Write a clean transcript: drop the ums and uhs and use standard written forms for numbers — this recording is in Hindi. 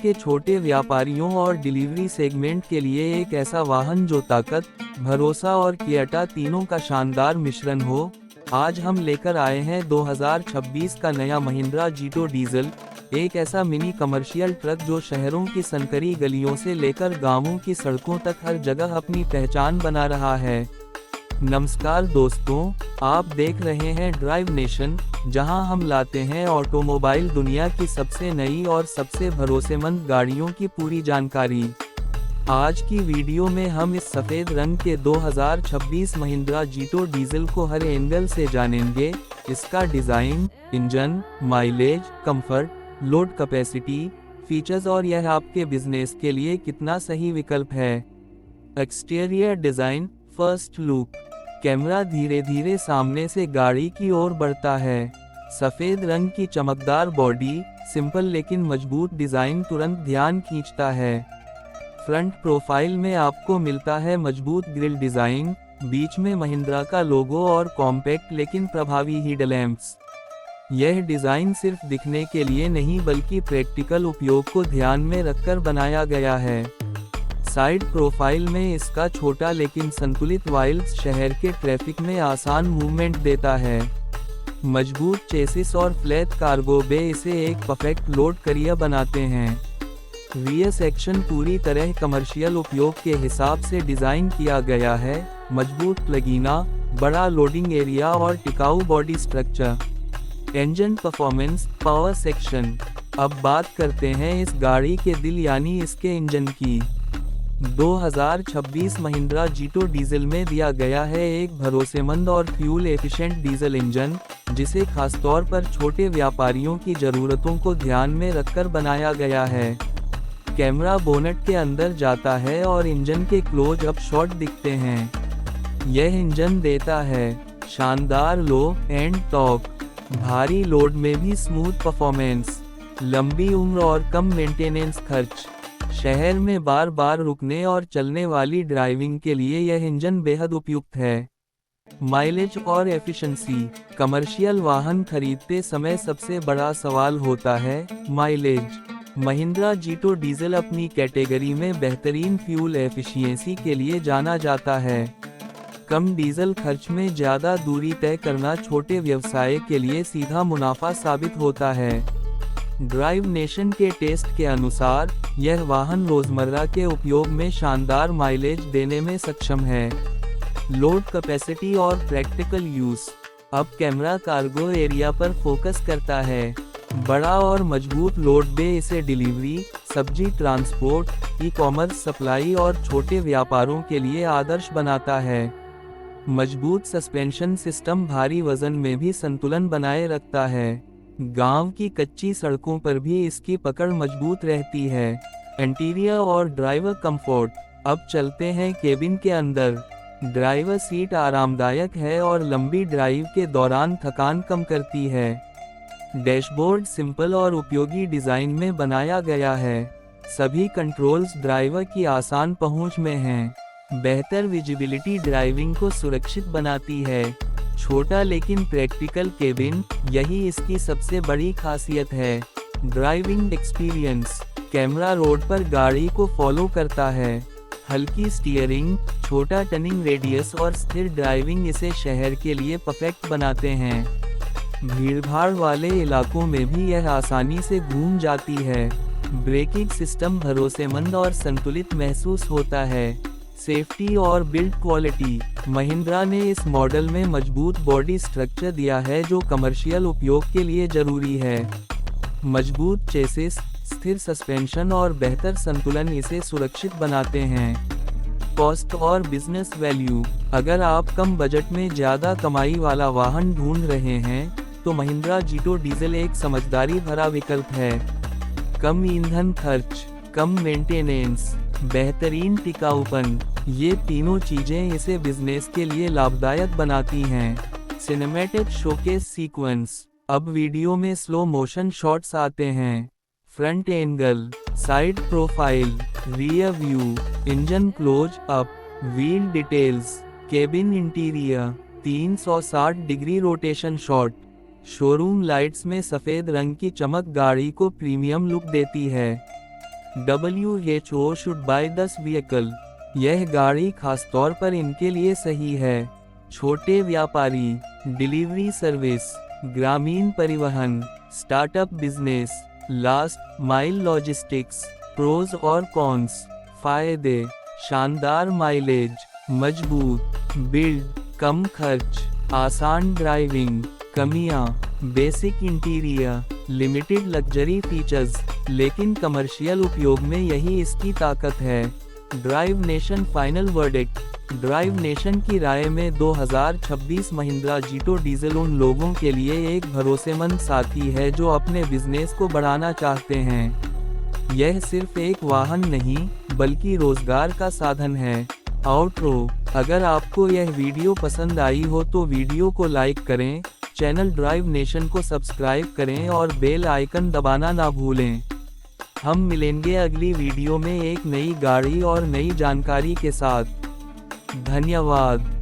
के छोटे व्यापारियों और डिलीवरी सेगमेंट के लिए एक ऐसा वाहन जो ताकत, भरोसा और कियटा तीनों का शानदार मिश्रण हो। आज हम लेकर आए हैं 2026 का नया महिंद्रा जीटो डीजल, एक ऐसा मिनी कमर्शियल ट्रक जो शहरों की संकरी गलियों से लेकर गांवों की सड़कों तक हर जगह अपनी पहचान बना रहा है। नमस्कार दोस्तों, आप देख रहे हैं ड्राइव नेशन, जहां हम लाते हैं ऑटोमोबाइल दुनिया की सबसे नई और सबसे भरोसेमंद गाड़ियों की पूरी जानकारी। आज की वीडियो में हम इस सफ़ेद रंग के 2026 महिंद्रा जीटो डीजल को हर एंगल से जानेंगे। इसका design, engine, mileage, comfort, load capacity, features और यह आपके बिजनेस के लिए कितना सही विकल्प है। Exterior design. First look. Camera धीरे धीरे सामने से गाड़ी की ओर बढ़ता है। सफ़ेद रंग की चमकदार बॉडी, सिंपल लेकिन मजबूत डिज़ाइन तुरंत ध्यान खींचता है। फ्रंट प्रोफाइल में आपको मिलता है मजबूत ग्रिल डिज़ाइन, बीच में महिंद्रा का लोगो और कॉम्पैक्ट लेकिन प्रभावी हेडलैम्प्स। यह डिज़ाइन सिर्फ दिखने के लिए नहीं बल्कि प्रैक्टिकल उपयोग को ध्यान में रखकर बनाया गया है। साइड प्रोफाइल में इसका छोटा लेकिन संतुलित व्हील्स शहर के ट्रैफिक में आसान मूवमेंट देता है। मजबूत चेसिस और फ्लैट कार्गो बे इसे एक परफेक्ट लोड करियर बनाते हैं। रियर सेक्शन पूरी तरह कमर्शियल उपयोग के हिसाब से डिज़ाइन किया गया है। मजबूत प्लगीना, बड़ा लोडिंग एरिया और टिकाऊ body structure. Engine performance. Power section. अब बात करते हैं इस गाड़ी के दिल यानी इसके इंजन की। 2026 महिंद्रा जीटो डीजल में दिया गया है एक भरोसेमंद और फ्यूल एफिशिएंट डीजल इंजन, जिसे खासतौर पर छोटे व्यापारियों की ज़रूरतों को ध्यान में रखकर बनाया गया है। कैमरा बोनट के अंदर जाता है और इंजन के क्लोज अप शॉट दिखते हैं। यह इंजन देता है शानदार लो एंड टॉर्क, भारी लोड में भी स्मूथ परफॉर्मेंस, लंबी उम्र और कम मेंटेनेंस खर्च। शहर में बार बार रुकने और चलने वाली ड्राइविंग के लिए यह इंजन बेहद उपयुक्त है। माइलेज और एफिशिएंसी। कमर्शियल वाहन खरीदते समय सबसे बड़ा सवाल होता है माइलेज। महिंद्रा जीटो डीजल अपनी कैटेगरी में बेहतरीन फ्यूल एफिशिएंसी के लिए जाना जाता है। कम डीजल खर्च में ज़्यादा दूरी तय करना छोटे व्यवसाय के लिए सीधा मुनाफा साबित होता है। ड्राइव नेशन के टेस्ट के अनुसार यह वाहन रोजमर्रा के उपयोग में शानदार माइलेज देने में सक्षम है। लोड कैपेसिटी और प्रैक्टिकल यूज। अब कैमरा कार्गो एरिया पर फोकस करता है। बड़ा और मजबूत लोड बे इसे डिलीवरी, सब्जी ट्रांसपोर्ट, ई-कॉमर्स सप्लाई और छोटे व्यापारों के लिए आदर्श बनाता है। मजबूत सस्पेंशन सिस्टम भारी वजन में भी संतुलन बनाए रखता है। गांव की कच्ची सड़कों पर भी इसकी पकड़ मजबूत रहती है। इंटीरियर और ड्राइवर कंफर्ट। अब चलते हैं केबिन के अंदर। ड्राइवर सीट आरामदायक है और लंबी ड्राइव के दौरान थकान कम करती है। डैशबोर्ड सिंपल और उपयोगी डिज़ाइन में बनाया गया है। सभी कंट्रोल्स ड्राइवर की आसान पहुंच में हैं। बेहतर विजिबिलिटी ड्राइविंग को सुरक्षित बनाती है। छोटा लेकिन प्रैक्टिकल केबिन, यही इसकी सबसे बड़ी खासियत है। Driving experience. कैमरा रोड पर गाड़ी को फॉलो करता है। हल्की स्टीयरिंग, छोटा टर्निंग रेडियस और स्थिर ड्राइविंग इसे शहर के लिए परफेक्ट बनाते हैं। भीड़भाड़ वाले इलाकों में भी यह आसानी से घूम जाती है। ब्रेकिंग सिस्टम भरोसेमंद और संतुलित महसूस होता है। सेफ्टी और बिल्ड क्वालिटी। महिंद्रा ने इस मॉडल में मजबूत बॉडी स्ट्रक्चर दिया है जो कमर्शियल उपयोग के लिए जरूरी है। मजबूत चेसिस, स्थिर सस्पेंशन और बेहतर संतुलन इसे सुरक्षित बनाते हैं। कॉस्ट और बिजनेस वैल्यू। अगर आप कम बजट में ज़्यादा कमाई वाला वाहन ढूंढ रहे हैं तो महिंद्रा जीटो डीजल एक समझदारी भरा विकल्प है। कम ईंधन खर्च, कम मेंटेनेंस, बेहतरीन टिकाऊपन, ये तीनों चीजें इसे बिजनेस के लिए लाभदायक बनाती हैं। Cinematic showcase sequence. अब वीडियो में स्लो मोशन शॉट्स आते हैं। Front angle, side profile, rear view, engine close up, wheel details, cabin interior, 360 degree rotation shot. Showroom lights में सफ़ेद रंग की चमक गाड़ी को प्रीमियम लुक देती है। WHO should buy this vehicle। यह गाड़ी खासतौर पर इनके लिए सही है। छोटे व्यापारी, डिलीवरी सर्विस, ग्रामीण परिवहन, startup business, last mile logistics. Pros और कॉन्स। फायदे: शानदार माइलेज, मजबूत बिल्ड, कम खर्च, आसान ड्राइविंग। कमियां: basic interior, limited luxury features, लेकिन कमर्शियल उपयोग में यही इसकी ताकत है। Drive nation final verdict. Drive nation की राय में 2026 महिंद्रा जीटो डीजल उन लोगों के लिए एक भरोसेमंद साथी है जो अपने बिजनेस को बढ़ाना चाहते हैं। यह सिर्फ एक वाहन नहीं, बल्कि रोजगार का साधन है। आउटरो: अगर आपको यह वीडियो पसंद आई हो तो वीडियो को लाइक करें, चैनल ड्राइव नेशन को सब्सक्राइब करें और बेल आइकन दबाना ना भूलें। हम मिलेंगे अगली वीडियो में एक नई गाड़ी और नई जानकारी के साथ। धन्यवाद।